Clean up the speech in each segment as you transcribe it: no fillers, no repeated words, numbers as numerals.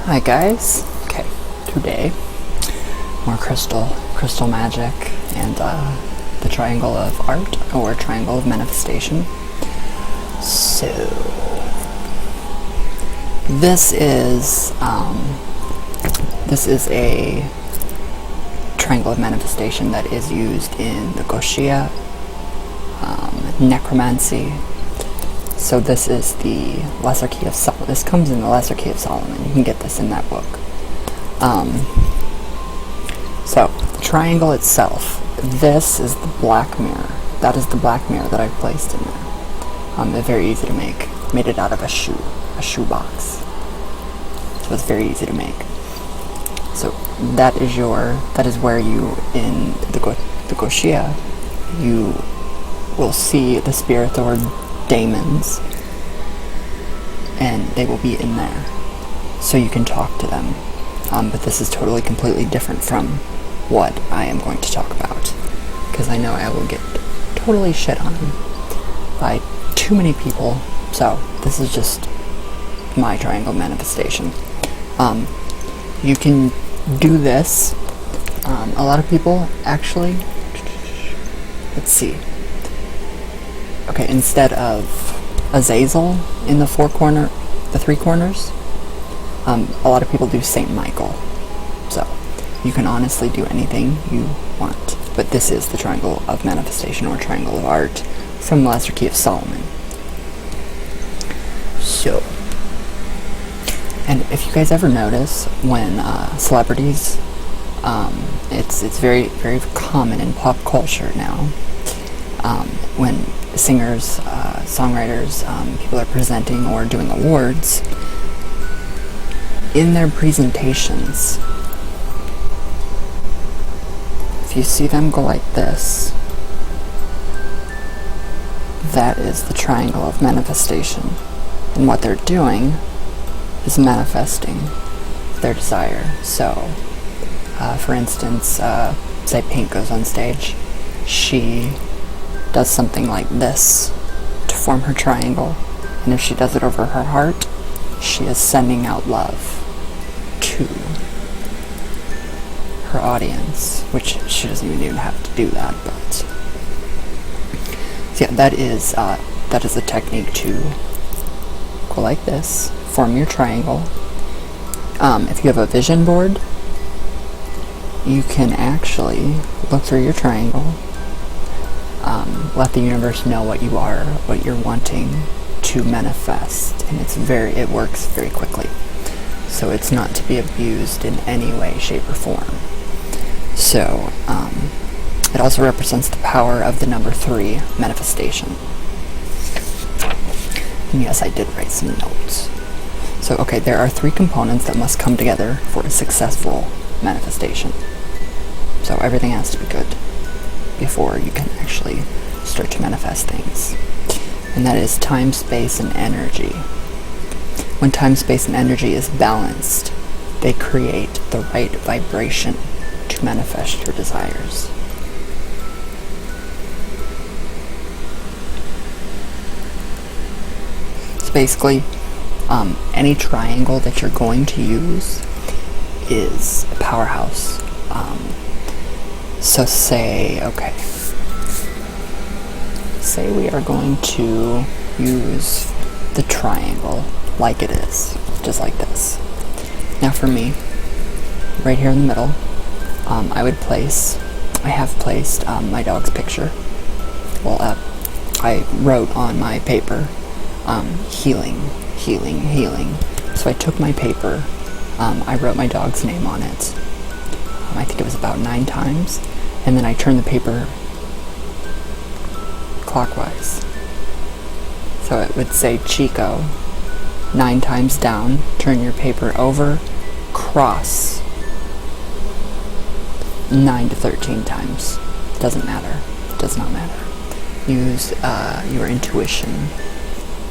Hi guys. Okay, today more crystal magic and the triangle of art or triangle of manifestation. So this is a triangle of manifestation that is used in the Goshia, necromancy. So this is the Lesser Key of Solomon. This comes in the Lesser Key of Solomon. You can get this in that book. So the triangle itself. This is the black mirror. That is the black mirror that I've placed in there. They're very easy to make. Made it out of a shoe box. So it's very easy to make. So that is where you in the Goshia you will see the spirit or daemons, and they will be in there, so you can talk to them. But this is totally, completely different from what I am going to talk about, because I know I will get totally shit on by too many people. So this is just my triangle manifestation. You can do this. A lot of people actually. Let's see. Okay, instead of Azazel in the three corners, a lot of people do Saint Michael. So you can honestly do anything you want. But this is the triangle of manifestation or triangle of art from the Lesser Key of Solomon. So, and if you guys ever notice when celebrities, it's very, very common in pop culture now, when singers, songwriters, people are presenting or doing awards, in their presentations, if you see them go like this, that is the triangle of manifestation. And what they're doing is manifesting their desire. So, for instance, say Pink goes on stage, she does something like this to form her triangle, and if she does it over her heart, she is sending out love to her audience, which she doesn't even have to do that, but so yeah, that is a technique to go like this, form your triangle. If you have a vision board, you can actually look through your triangle, let the universe know what you're wanting to manifest, and it works very quickly. So it's not to be abused in any way, shape, or form. So it also represents the power of the number 3 manifestation. And yes, I did write some notes. So okay, there are 3 components that must come together for a successful manifestation. So everything has to be good before you can actually start to manifest things. And that is time, space, and energy. When time, space, and energy is balanced, they create the right vibration to manifest your desires. So basically, any triangle that you're going to use is a powerhouse. So say we are going to use the triangle like it is, just like this. Now for me, right here in the middle, I have placed my dog's picture. Well, I wrote on my paper, healing, healing, healing. So I took my paper, I wrote my dog's name on it. I think it was about 9 times, and then I turned the paper clockwise. So it would say Chico 9 times down, turn your paper over, cross 9 to 13 times. Doesn't matter. Does not matter. Use your intuition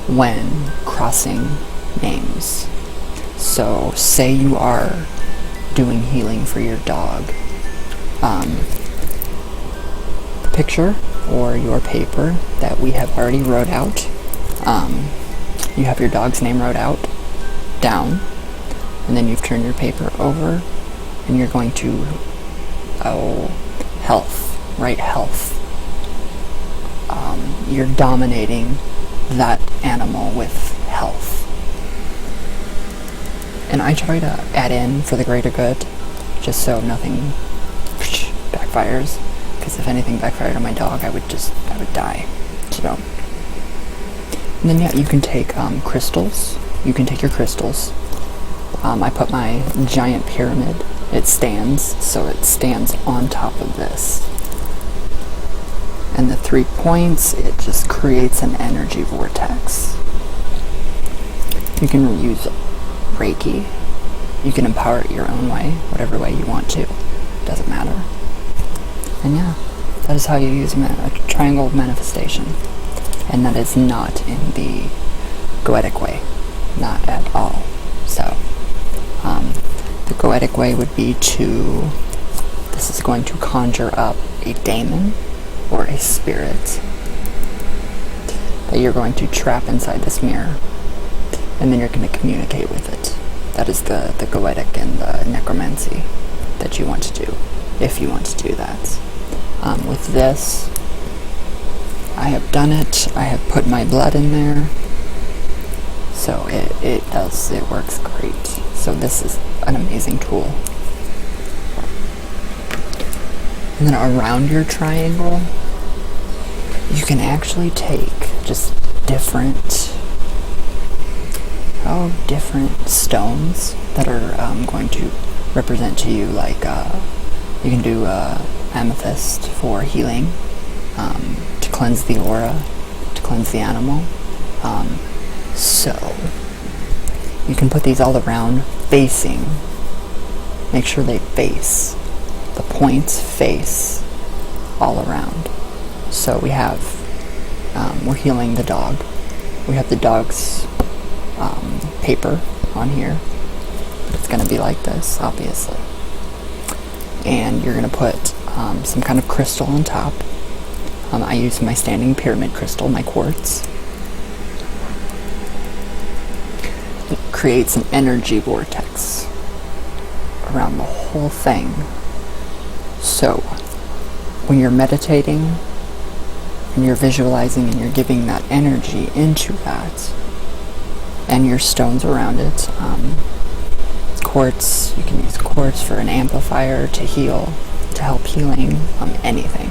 when crossing names. So say you are doing healing for your dog. The picture or your paper that we have already wrote out, you have your dog's name wrote out, down. and then you've turned your paper over, and you're going to, health, write health. You're dominating that animal with health. And I try to add in for the greater good, just so nothing backfires, because if anything backfired on my dog, I would die. So, and then yeah, you can take crystals. You can take your crystals. I put my giant pyramid. It stands, so it stands on top of this. And the 3 points, it just creates an energy vortex. You can use Reiki. You can empower it your own way, whatever way you want to. Doesn't matter. And yeah, that is how you use a triangle of manifestation. And that is not in the goetic way. Not at all. So, the goetic way would be to, this is going to conjure up a daemon or a spirit that you're going to trap inside this mirror, and then you're going to communicate with it. That is the goetic and the necromancy that you want to do, if you want to do that. With this, I have done it. I have put my blood in there, so it works great. So this is an amazing tool. And then around your triangle, you can actually take just different stones that are going to represent to you, like you can do amethyst for healing, to cleanse the aura, to cleanse the animal. So you can put these all around, facing. Make sure they face. The points face all around. So we have, we're healing the dog. We have the dog's paper on here. It's going to be like this, obviously. And you're going to put some kind of crystal on top. I use my standing pyramid crystal, my quartz. It creates an energy vortex around the whole thing. So, when you're meditating, and you're visualizing, and you're giving that energy into that, and your stones around it, quartz, you can use quartz for an amplifier to heal, to help healing, anything.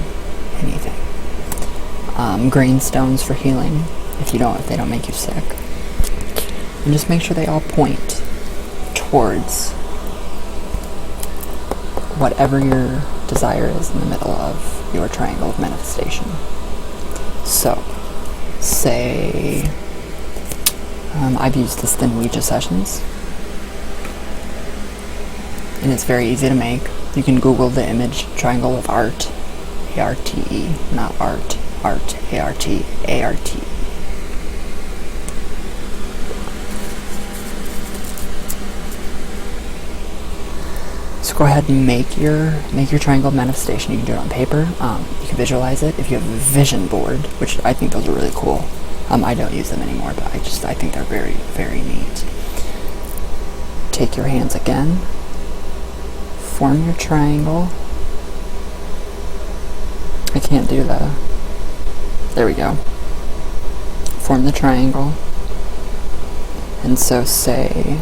Green stones for healing, if they don't make you sick. And just make sure they all point towards whatever your desire is in the middle of your triangle of manifestation. So, say, I've used this in Ouija sessions, and it's very easy to make. You can Google the image triangle of art, A-R-T-E, not art, A-R-T, A-R-T. So go ahead and make your triangle of manifestation. You can do it on paper. You can visualize it. If you have a vision board, which I think those are really cool. I don't use them anymore, but I think they're very, very neat. Take your hands again. Form your triangle. I can't do that. There we go. Form the triangle. And so say,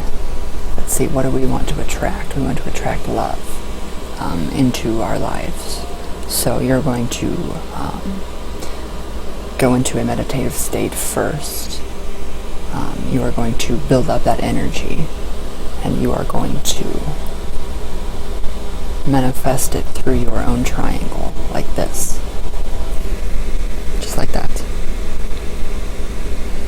let's see, what do we want to attract? We want to attract love into our lives. So you're going to go into a meditative state first. You are going to build up that energy, and you are going to manifest it through your own triangle, like this. Just like that.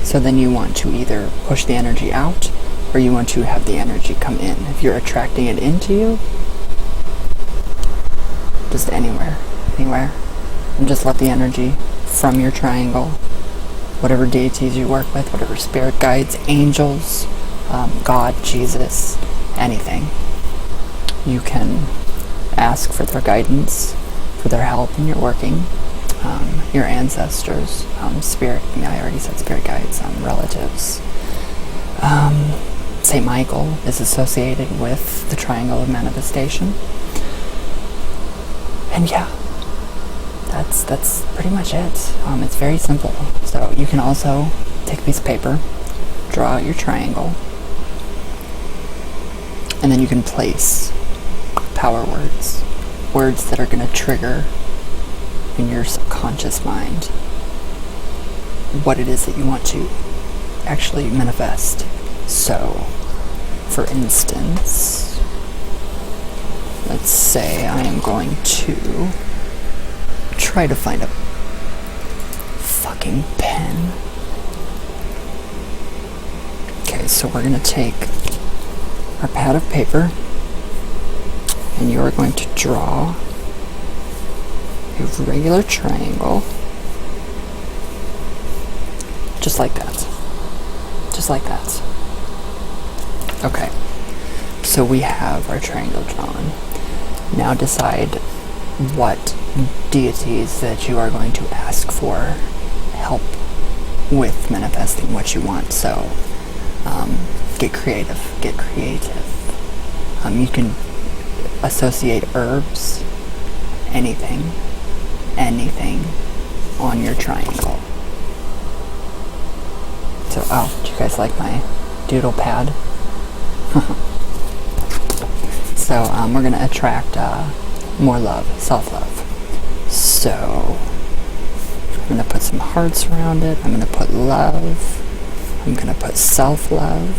So then you want to either push the energy out, or you want to have the energy come in. If you're attracting it into you, just anywhere, and just let the energy from your triangle, whatever deities you work with, whatever spirit guides, angels, God, Jesus, anything, you can ask for their guidance, for their help in your working. Your ancestors, I already said spirit guides, relatives, St. Michael is associated with the triangle of manifestation. And yeah, that's pretty much it. It's very simple. So you can also take a piece of paper, draw out your triangle, and then you can place power words. Words that are going to trigger in your subconscious mind what it is that you want to actually manifest. So, for instance, let's say I am going to try to find a fucking pen. Okay, so we're going to take our pad of paper, and you are going to draw a regular triangle, just like that. Just like that. Okay, so we have our triangle drawn. Now decide what deities that you are going to ask for help with manifesting what you want. So, get creative. Get creative. You can associate herbs, anything on your triangle. So, do you guys like my doodle pad? So, we're going to attract more love, self-love. So, I'm going to put some hearts around it. I'm going to put love. I'm going to put self-love.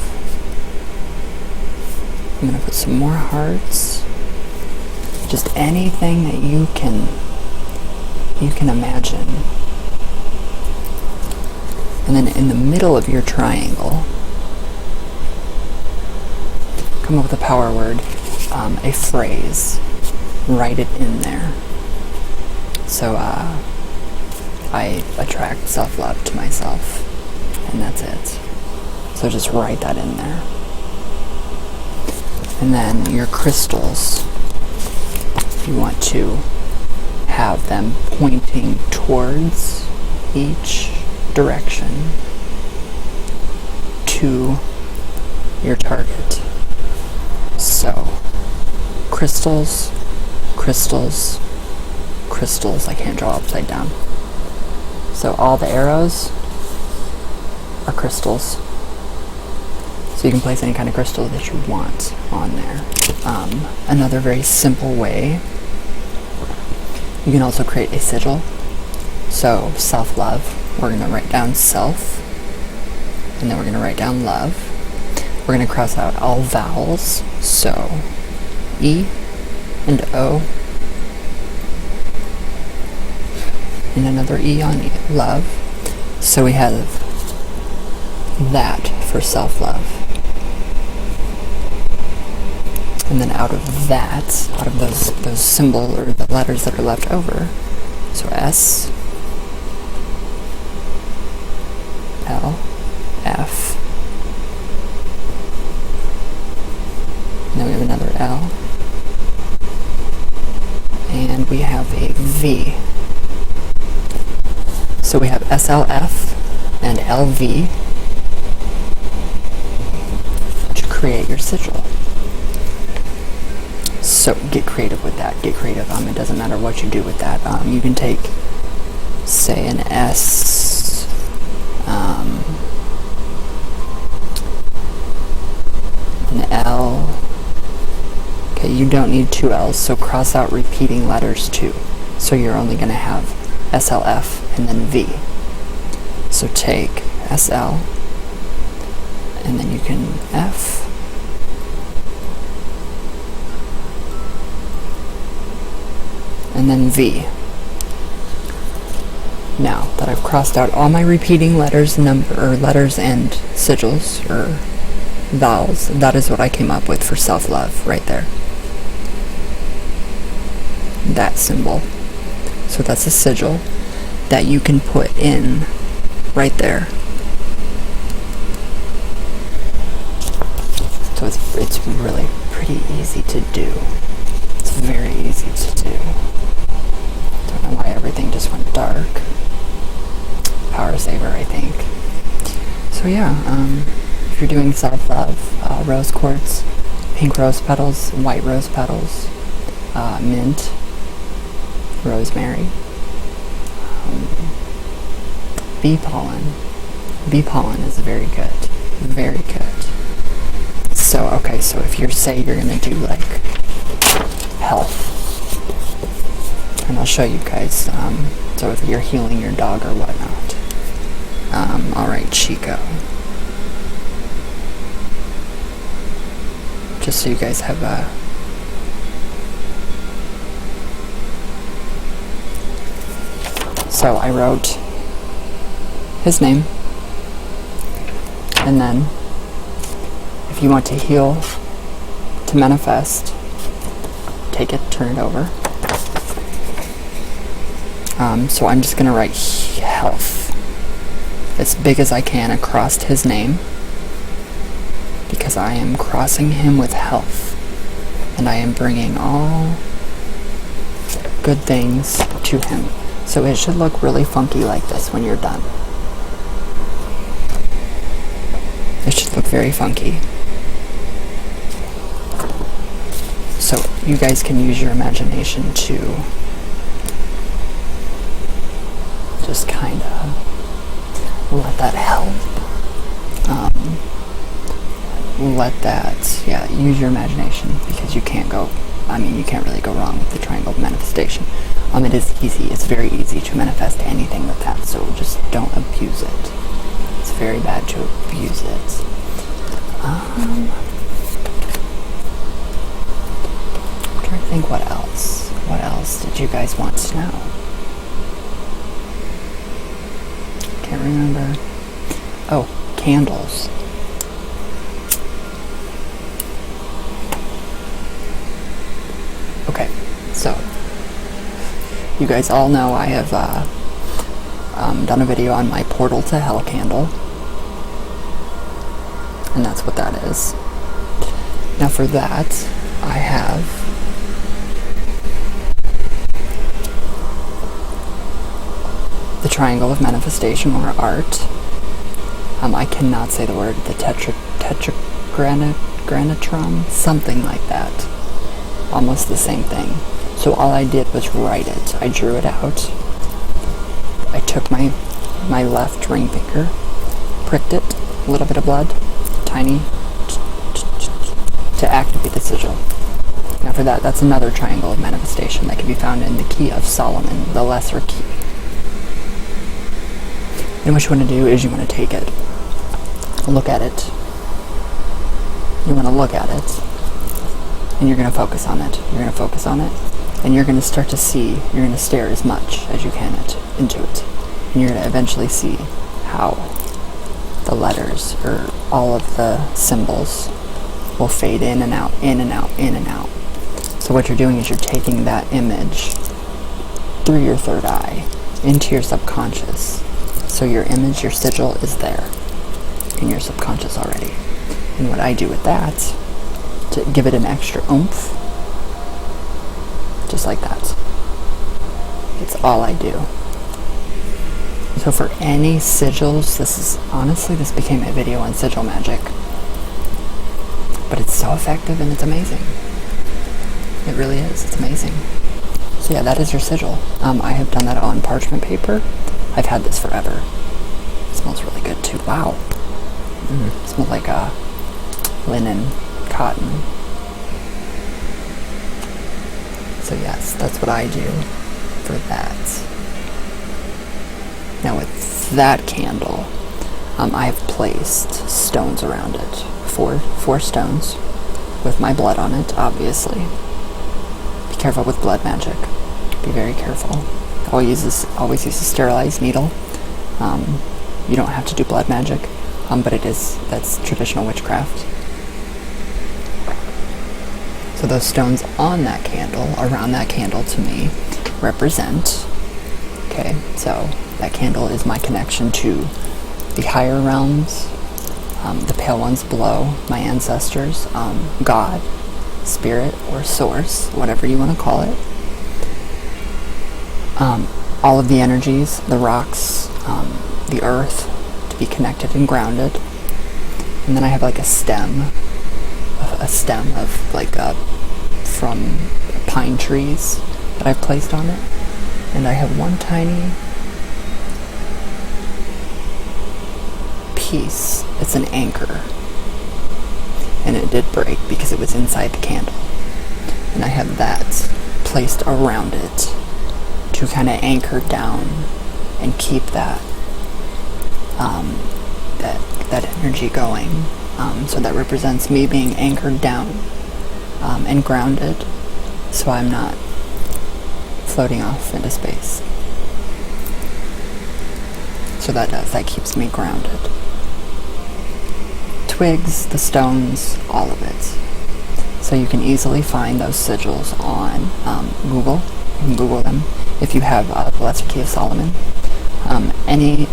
I'm going to put some more hearts. Just anything that you can imagine. And then in the middle of your triangle, come up with a power word, a phrase. Write it in there. So I attract self-love to myself, and that's it. So just write that in there. And then your crystals, you want to have them pointing towards each direction to your target. So, crystals, crystals, crystals. I can't draw upside down. So all the arrows are crystals. So you can place any kind of crystal that you want on there. Another very simple way, you can also create a sigil. So self-love, we're going to write down self, and then we're going to write down love. We're going to cross out all vowels, so E and O, and another E on love. So we have that for self-love. And then out of that, out of those symbols or the letters that are left over, so S, L, F, and then we have another L, and we have a V. So we have SLF and LV to create your sigil. So get creative with that. Get creative. It doesn't matter what you do with that. You can take, say, an S, an L. Okay, you don't need two L's, so cross out repeating letters too. So you're only going to have SLF and then V. So take SL, and then you can F, and then V. Now that I've crossed out all my repeating letters, letters and sigils or vowels, that is what I came up with for self-love right there. That symbol. So that's a sigil that you can put in right there. So it's really pretty easy to do. It's very easy to do. Don't know why everything just went dark. Power saver, I think. So yeah, if you're doing self-love, rose quartz, pink rose petals, white rose petals, mint, rosemary, bee pollen. Bee pollen is very good. Very good. So, okay, so if you're, say you're going to do like health, and I'll show you guys, so if you're healing your dog or whatnot. Alright, Chico. Just so you guys have a... So I wrote his name, and then if you want to heal, to manifest, take it, turn it over. So I'm just going to write health as big as I can across his name, because I am crossing him with health, and I am bringing all good things to him. So it should look really funky like this when you're done. It should look very funky. So you guys can use your imagination to just kind of let that help. Let that, yeah, use your imagination, because you can't go, you can't really go wrong with the triangle of manifestation. It is easy, it's very easy to manifest anything with that, so just don't abuse it. It's very bad to abuse it. I'm trying to think what else. What else did you guys want to know? Can't remember. Oh, candles. Okay, so you guys all know I have done a video on my Portal to Hell candle, and that's what that is. Now for that, I have the Triangle of Manifestation, or art. I cannot say the word, the tetragranitron, something like that. Almost the same thing. So all I did was write it. I drew it out. I took my left ring finger, pricked it, a little bit of blood, tiny, to activate the sigil. Now for that, that's another triangle of manifestation that can be found in the Key of Solomon, the lesser key. And what you want to do is you want to take it, look at it. You want to look at it, and you're going to focus on it. You're going to focus on it, and you're going to start to see, you're going to stare as much as you can into it. And you're going to eventually see how the letters, or all of the symbols, will fade in and out, in and out, in and out. So what you're doing is you're taking that image through your third eye into your subconscious. So your image, your sigil, is there in your subconscious already. And what I do with that, to give it an extra oomph, just like that. It's all I do. So for any sigils, this became a video on Sigil Magick. But it's so effective and it's amazing. It really is, it's amazing. So yeah, that is your sigil. I have done that on parchment paper. I've had this forever. It smells really good too. Wow. It smells like linen, cotton. So yes, that's what I do for that. Now with that candle, I have placed stones around it. Four stones with my blood on it, obviously. Be careful with blood magic. Be very careful. Always use a sterilized needle. You don't have to do blood magic, but that's traditional witchcraft. So those stones on that candle, around that candle, to me, represent, okay, so that candle is my connection to the higher realms, the pale ones below, my ancestors, God, spirit, or source, whatever you want to call it. All of the energies, the rocks, the earth, to be connected and grounded. And then I have like a stem of like from pine trees that I've placed on it. And I have one tiny piece. It's an anchor. And it did break because it was inside the candle. And I have that placed around it to kind of anchor down and keep that that energy going. So that represents me being anchored down and grounded, so I'm not floating off into space. So that keeps me grounded. Twigs, the stones, all of it. So you can easily find those sigils on Google. You can Google them. If you have the Lesser Key of Solomon, any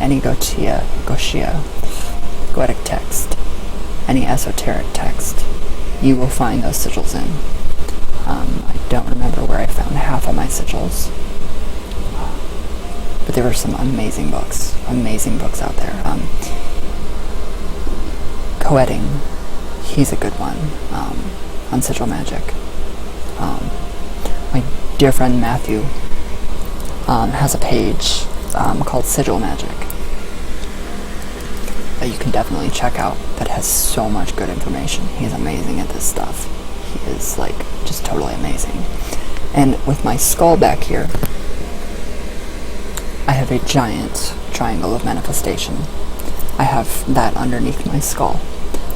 Goetic text, any esoteric text, you will find those sigils in. I don't remember where I found half of my sigils, but there were some amazing books out there. Coetting, he's a good one, on Sigil Magick. My dear friend Matthew has a page called Sigil Magick that you can definitely check out, that has so much good information. He's amazing at this stuff. He is like just totally amazing. And with my skull back here, I have a giant triangle of manifestation. I have that underneath my skull.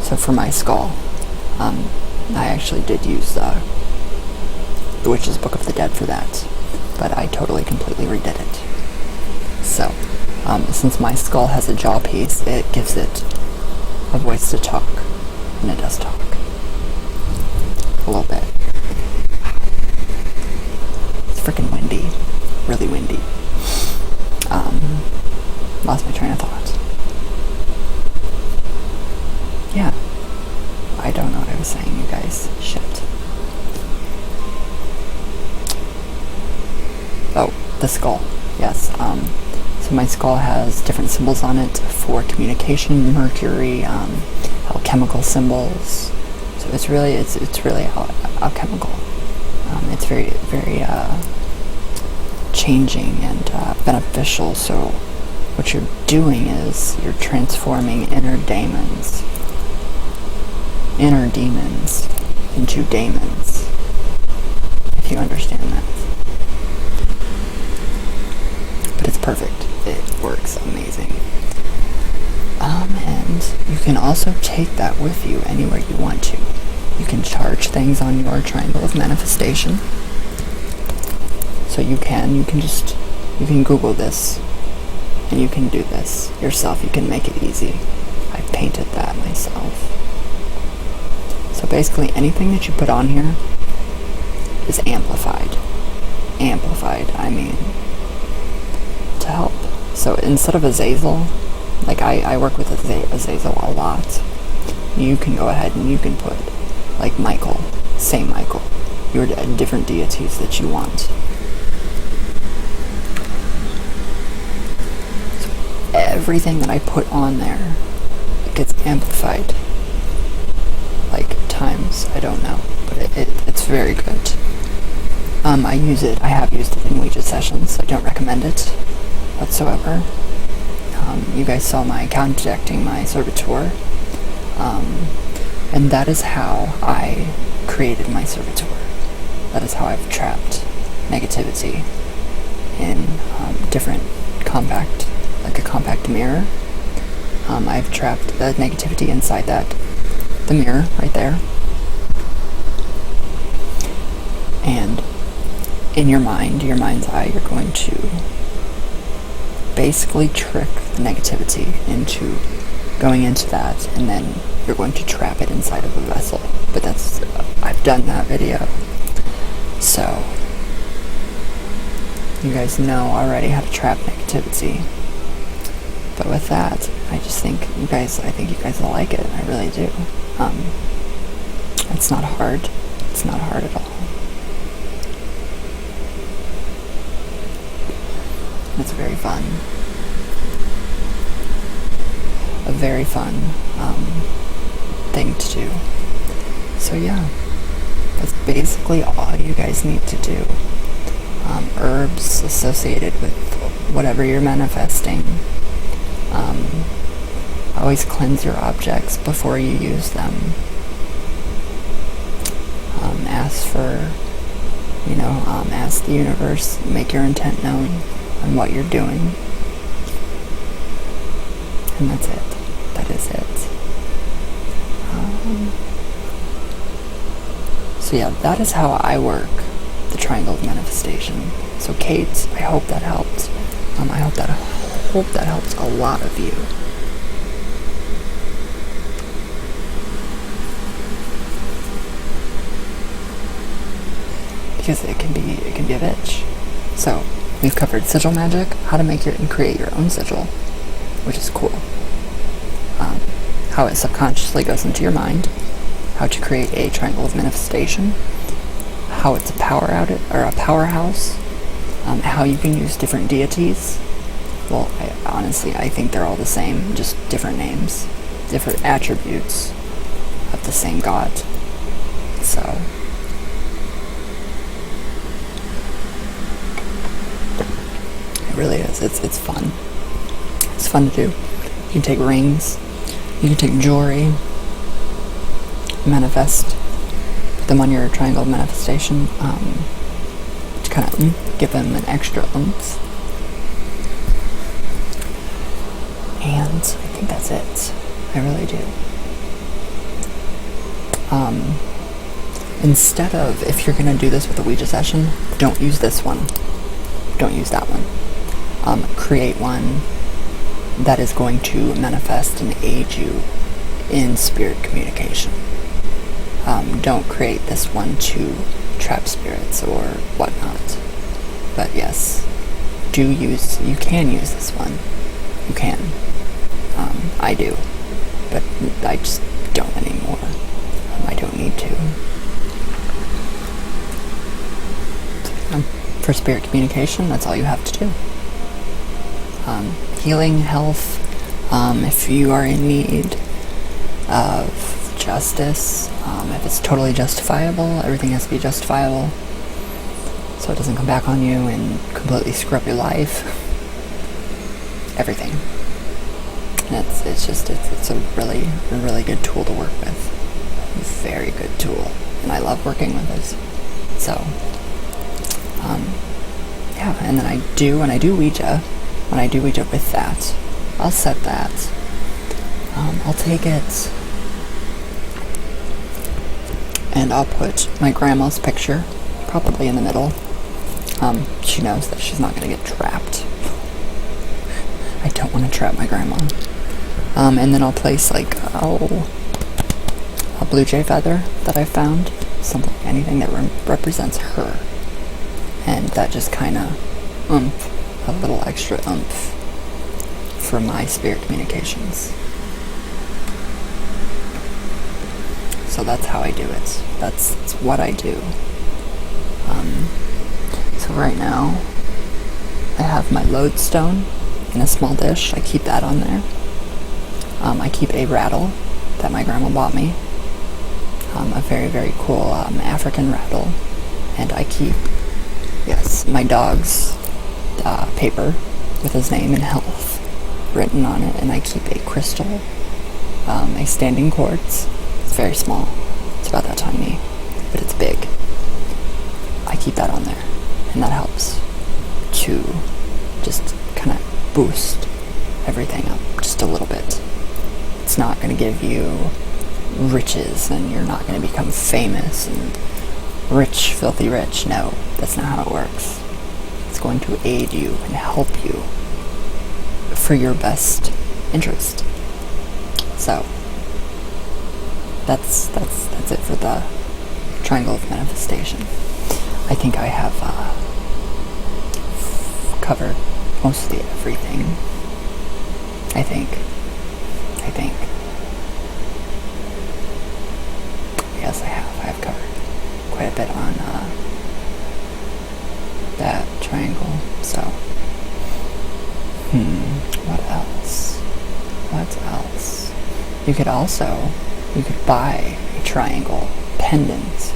So for my skull, I actually did use the Witch's Book of the Dead for that, but I totally completely redid it. So since my skull has a jaw piece, it gives it a voice to talk, and it does talk a little bit. It's freaking windy, really windy. Lost my train of thought. Yeah, I don't know what I was saying, you guys. Shit. Oh, the skull. Yes. So my skull has different symbols on it for communication, mercury, alchemical symbols. So it's really alchemical. It's very, very changing and beneficial. So what you're doing is you're transforming inner demons into daemons, if you understand that. But it's perfect. It works amazing. And you can also take that with you anywhere you want to. You can charge things on your triangle of manifestation. So you can Google this, and you can do this yourself. You can make it easy. I painted that myself. So basically anything that you put on here is amplified. I mean, to help. So instead of Azazel, like I work with Azazel a lot, you can go ahead and you can put like Michael, Saint Michael, your different deities that you want. So everything that I put on there, it gets amplified. Like times, I don't know, but it's very good. I have used it in Ouija sessions. I don't recommend it whatsoever. You guys saw my counteracting my servitor, and that is how I created my servitor. That is how I've trapped negativity in different compact, like a compact mirror. I've trapped the negativity inside the mirror right there. And in your mind's eye, you're going to basically trick the negativity into going into that, and then you're going to trap it inside of a vessel. But I've done that video. So, you guys know already how to trap negativity. But with that, I think you guys will like it. I really do. It's not hard. It's not hard at all. It's very fun. thing to do. So yeah, that's basically all you guys need to do. Herbs associated with whatever you're manifesting. Always cleanse your objects before you use them. Ask for, ask the universe, make your intent known on what you're doing. And that's it. That is it. So yeah, that is how I work the triangle of manifestation. So Kate, I hope that helped. I hope that helps a lot of you. Because it can be a bitch. So we've covered Sigil Magick, how to make and create your own sigil, which is cool. How it subconsciously goes into your mind, how to create a triangle of manifestation, how it's a powerhouse, how you can use different deities. Well, I think they're all the same, just different names, different attributes of the same god. So it really is. It's fun. It's fun to do. You can take rings, you can take jewelry, manifest, put them on your triangle of manifestation, to kind of give them an extra oomph. And I think that's it. I really do. Instead of, if you're going to do this with a Ouija session, don't use this one. Don't use that one. Create one that is going to manifest and aid you in spirit communication. Don't create this one to trap spirits or whatnot. But yes, you can use this one. You can. I do. But I just don't anymore. I don't need to. For spirit communication, that's all you have to do. Healing, health, if you are in need of justice, if it's totally justifiable, everything has to be justifiable, so it doesn't come back on you and completely screw up your life. Everything. And it's a really good tool to work with. Very good tool. And I love working with it. So, yeah, and then when I do Ouija with that, I'll set that. I'll take it and I'll put my grandma's picture probably in the middle. She knows that she's not going to get trapped. I don't want to trap my grandma. And then I'll place like a blue jay feather that I found, anything that represents her, and that just kind of a little extra oomph for my spirit communications. So that's how I do it. That's what I do. So right now I have my lodestone in a small dish. I keep that on there. I keep a rattle that my grandma bought me, a very, very cool African rattle, and I keep, my dog's paper with his name and health written on it, and I keep a crystal, a standing quartz. It's very small. It's about that tiny, but it's big. I keep that on there, and that helps to just kind of boost everything up just a little bit. It's not going to give you riches, and you're not going to become famous and rich, filthy rich. No, that's not how it works. It's going to aid you and help you for your best interest. So that's it for the triangle of manifestation. I think I have covered mostly everything. I think. Yes, I have. I have covered quite a bit on that triangle. So, what else? You could also You could buy a triangle pendant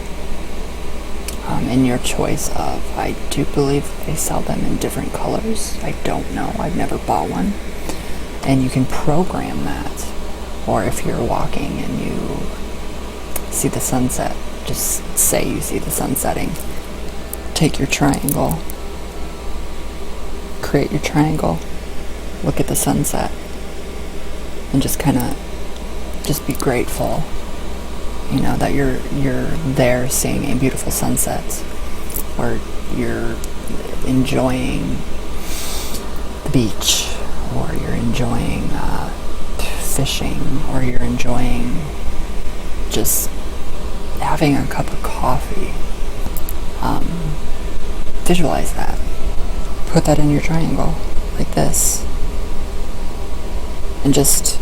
in your choice of, I do believe they sell them in different colors. I don't know, I've never bought one. And you can program that. Or if you're walking and you see the sunset, just say you see the sun setting. Take your triangle, create your triangle, look at the sunset, and just kind of just be grateful, you know, that you're there seeing a beautiful sunset, or you're enjoying the beach, or you're enjoying fishing, or you're enjoying just having a cup of coffee. Visualize that. Put that in your triangle, like this. And just,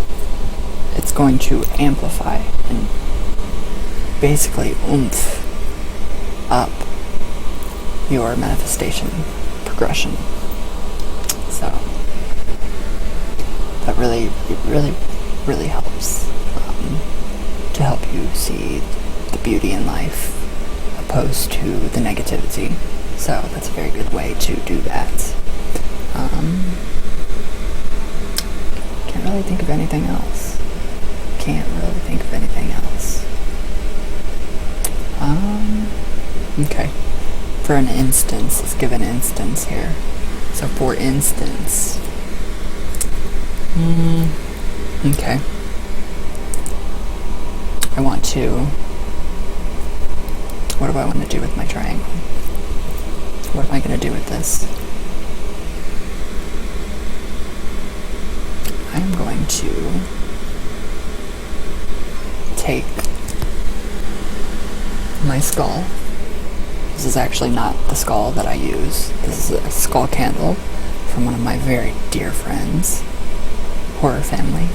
it's going to amplify and basically oomph up your manifestation progression. So, that really helps to help you see the beauty in life opposed to the negativity. So that's a very good way to do that. Can't really think of anything else. Okay. For an instance, let's give an instance here. So for instance, okay. What do I want to do with my triangle? What am I going to do with this? I'm going to take my skull. This is actually not the skull that I use. This is a skull candle from one of my very dear friends, Horror Family.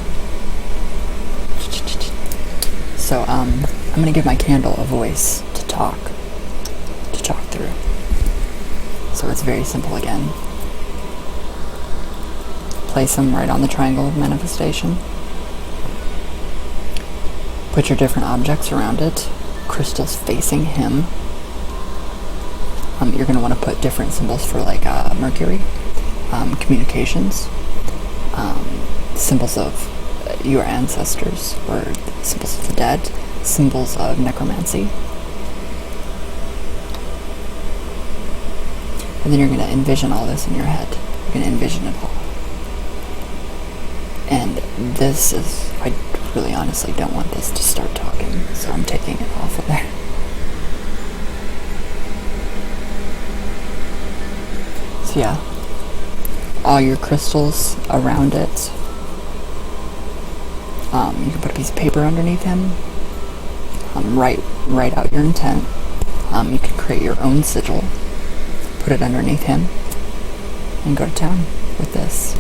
So I'm going to give my candle a voice to talk through. So it's very simple again. Place them right on the triangle of manifestation. Put your different objects around it. Crystals facing him. You're going to want to put different symbols for like Mercury, communications, symbols of your ancestors, or symbols of the dead, symbols of necromancy. And then you're going to envision all this in your head. You're going to envision it all. And this is, I really honestly don't want this to start talking, so I'm taking it off of there. So yeah, all your crystals around it. You can put a piece of paper underneath him. Write out your intent. You can create your own sigil. Put it underneath him. And go to town with this.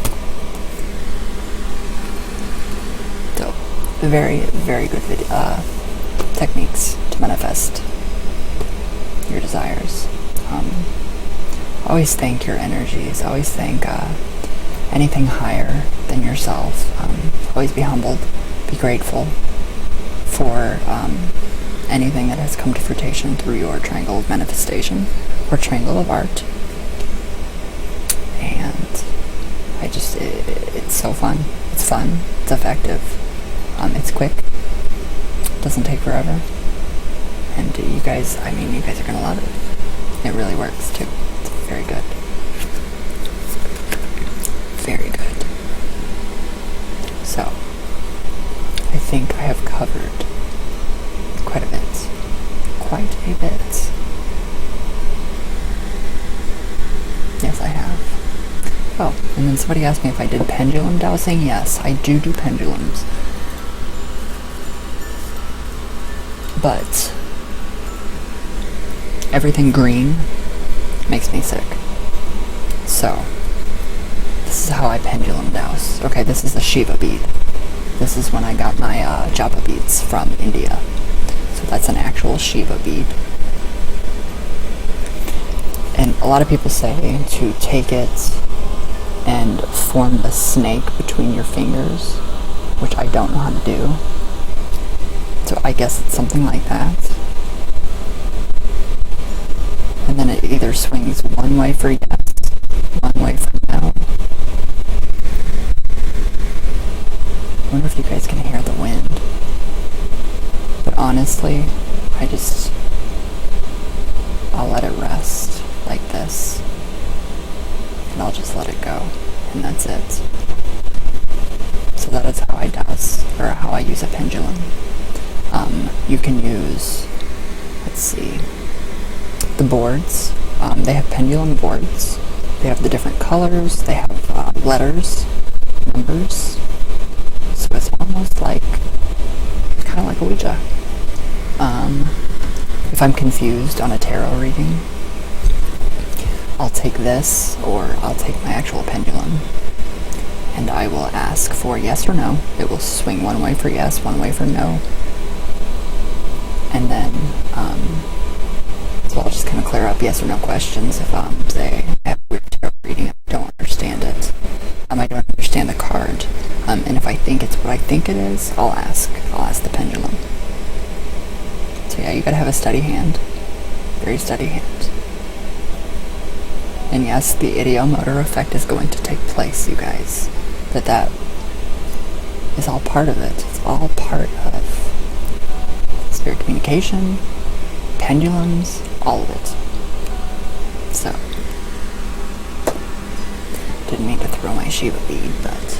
So, very, very good techniques to manifest your desires. Always thank your energies. Always thank anything higher than yourself. Always be humbled. Be grateful for anything that has come to fruition through your triangle of manifestation or triangle of art. And it's so fun. It's fun. It's effective. It's quick. Doesn't take forever. And you guys are gonna love it. It really works too. It's very good. Very good. So, I think I have covered quite a bit. Yes, I have. Oh, and then somebody asked me if I did pendulum dowsing. Yes, I do pendulums. But everything green makes me sick. So, this is how I pendulum douse. Okay, this is a Shiva bead. This is when I got my japa beads from India. So that's an actual Shiva bead. And a lot of people say to take it and form the snake between your fingers, which I don't know how to do. So I guess it's something like that. And then it either swings one way for yes, one way for no. I wonder if you guys can hear the wind. But honestly, I'll let it rest like this. And I'll just let it go. And that's it. So that is how I use a pendulum. You can use, let's see, the boards. They have pendulum boards. They have the different colors. They have letters, numbers. So it's almost like, kind of like a Ouija. If I'm confused on a tarot reading, I'll take this, or I'll take my actual pendulum, and I will ask for yes or no. It will swing one way for yes, one way for no. And then, so I'll just kind of clear up yes or no questions if, say, I have a weird tarot reading and I don't understand it. I don't understand the card. And if I think it's what I think it is, I'll ask the pendulum. So yeah, you gotta have a steady hand. Very steady hand. And yes, the ideomotor effect is going to take place, you guys. That is all part of it. It's all part of spirit communication, pendulums, all of it. So, didn't mean to throw my Shiva bead, but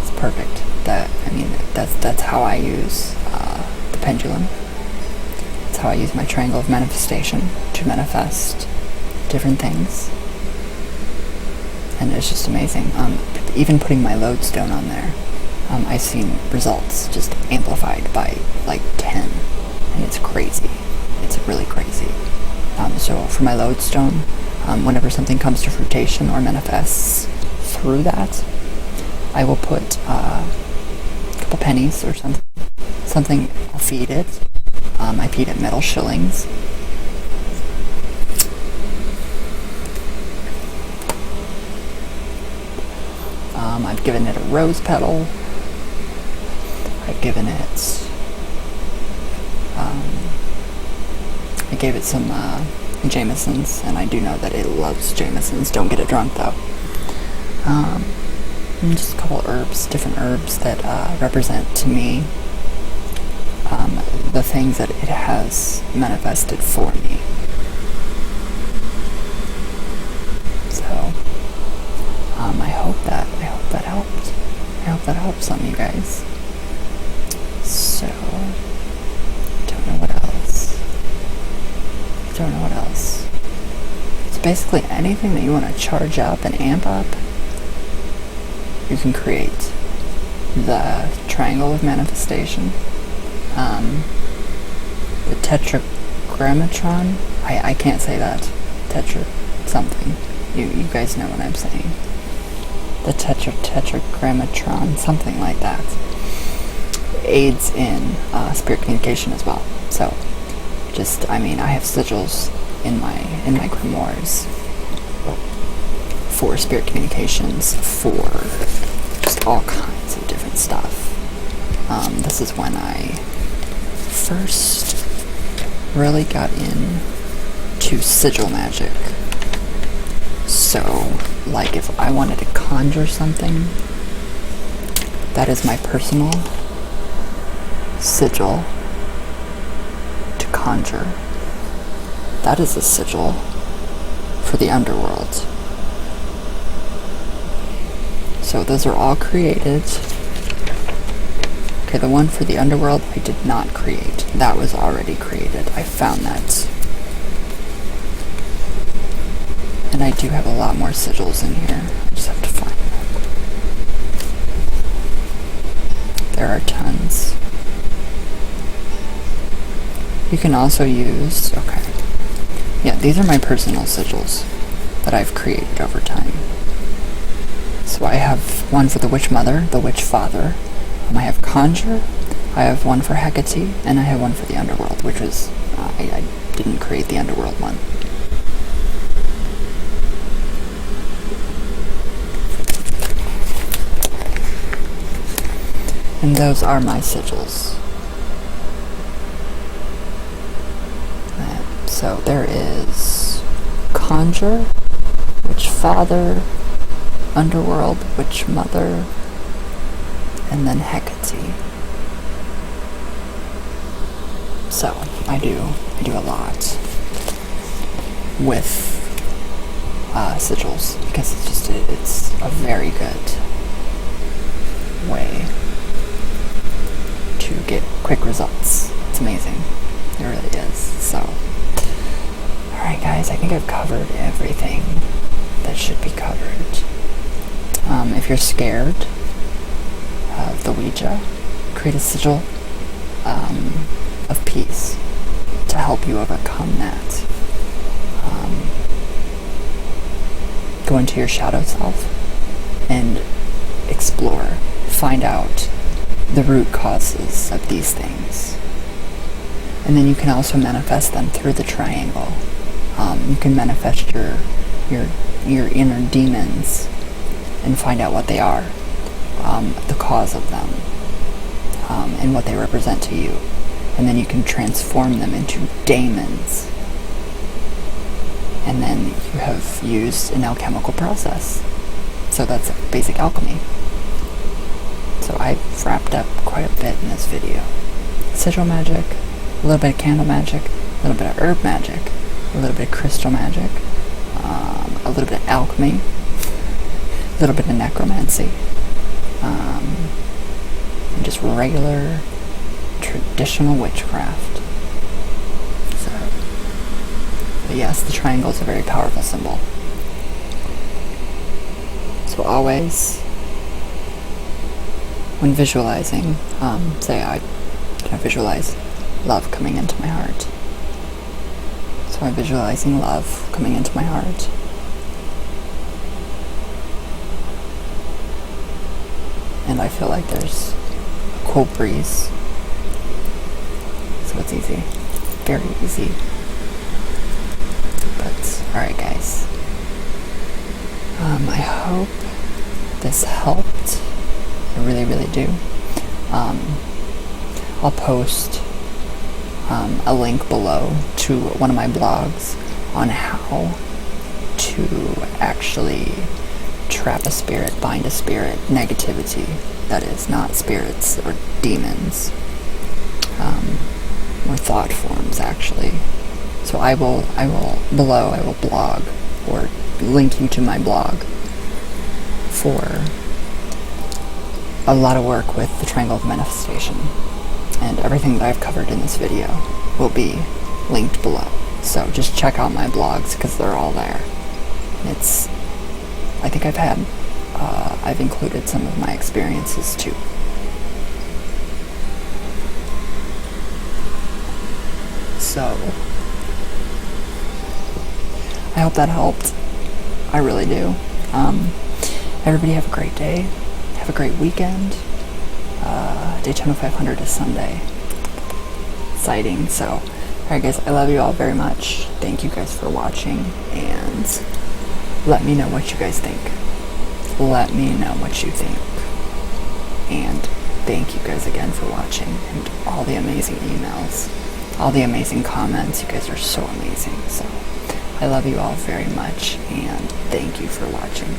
it's perfect. That's how I use the pendulum. That's how I use my triangle of manifestation to manifest different things. And it's just amazing. Even putting my lodestone on there, I've seen results just amplified by like 10. And it's crazy. It's really crazy. So for my lodestone, whenever something comes to fruition or manifests through that, I will put a couple pennies or something. I'll feed it. I feed it metal shillings. I've given it a rose petal. I've given it, I gave it some Jamesons, and I do know that it loves Jamesons. Don't get it drunk though. And just a couple herbs, different herbs that represent to me the things that it has manifested for me. So, I hope that helped. I hope that helps some of you guys. So, don't know what else. It's basically anything that you want to charge up and amp up, you can create. The triangle of manifestation, the tetragrammatron, I can't say that, something, you guys know what I'm saying, the tetragrammatron, something like that, aids in spirit communication as well. So I have sigils in my grimoires for spirit communications, for just all kinds of different stuff. This is when I first really got into Sigil Magick. So, like if I wanted to conjure something, that is my personal sigil to conjure. That is a sigil for the underworld. So those are all created. Okay, the one for the underworld I did not create. That was already created. I found that. And I do have a lot more sigils in here. I just have to find them. There are tons. You can also use, yeah, these are my personal sigils that I've created over time. So I have one for the Witch Mother, the Witch Father. I have Conjure, I have one for Hecate, and I have one for the Underworld, which was, I didn't create the Underworld one. And those are my sigils. So there is Conjure, Witch Father, Underworld, Witch Mother, and then Hecate. So I do a lot with sigils because it's a very good way to get quick results. It's amazing. It really is. So, alright guys, I think I've covered everything that should be covered. If you're scared of the Ouija, create a sigil of peace to help you overcome that. Go into your shadow self and explore, find out the root causes of these things. And then you can also manifest them through the triangle. You can manifest your inner demons and find out what they are, the cause of them, and what they represent to you. And then you can transform them into daemons. And then you have used an alchemical process. So that's basic alchemy. So I've wrapped up quite a bit in this video. Sigil magic, a little bit of candle magic, a little bit of herb magic, a little bit of crystal magic, a little bit of alchemy, a little bit of necromancy, and just regular traditional witchcraft. So, but yes, the triangle is a very powerful symbol. So always, when visualizing, say I visualize love coming into my heart. So I'm visualizing love coming into my heart. And I feel like there's a cool breeze. So it's easy. Very easy. But, alright guys. I hope this helped. I really, really do. I'll post a link below to one of my blogs on how to actually trap a spirit, bind a spirit, negativity, that is, not spirits or demons, or thought forms actually. So I will blog or link you to my blog for a lot of work with the triangle of manifestation. And everything that I've covered in this video will be linked below. So just check out my blogs because they're all there. And I think I've included some of my experiences too. So, I hope that helped. I really do. Everybody have a great day. Have a great weekend. Daytona 500 is Sunday. Exciting. So, alright guys, I love you all very much. Thank you guys for watching, and let me know what you guys think. Let me know what you think. And thank you guys again for watching, and all the amazing emails, all the amazing comments. You guys are so amazing. So, I love you all very much, and thank you for watching.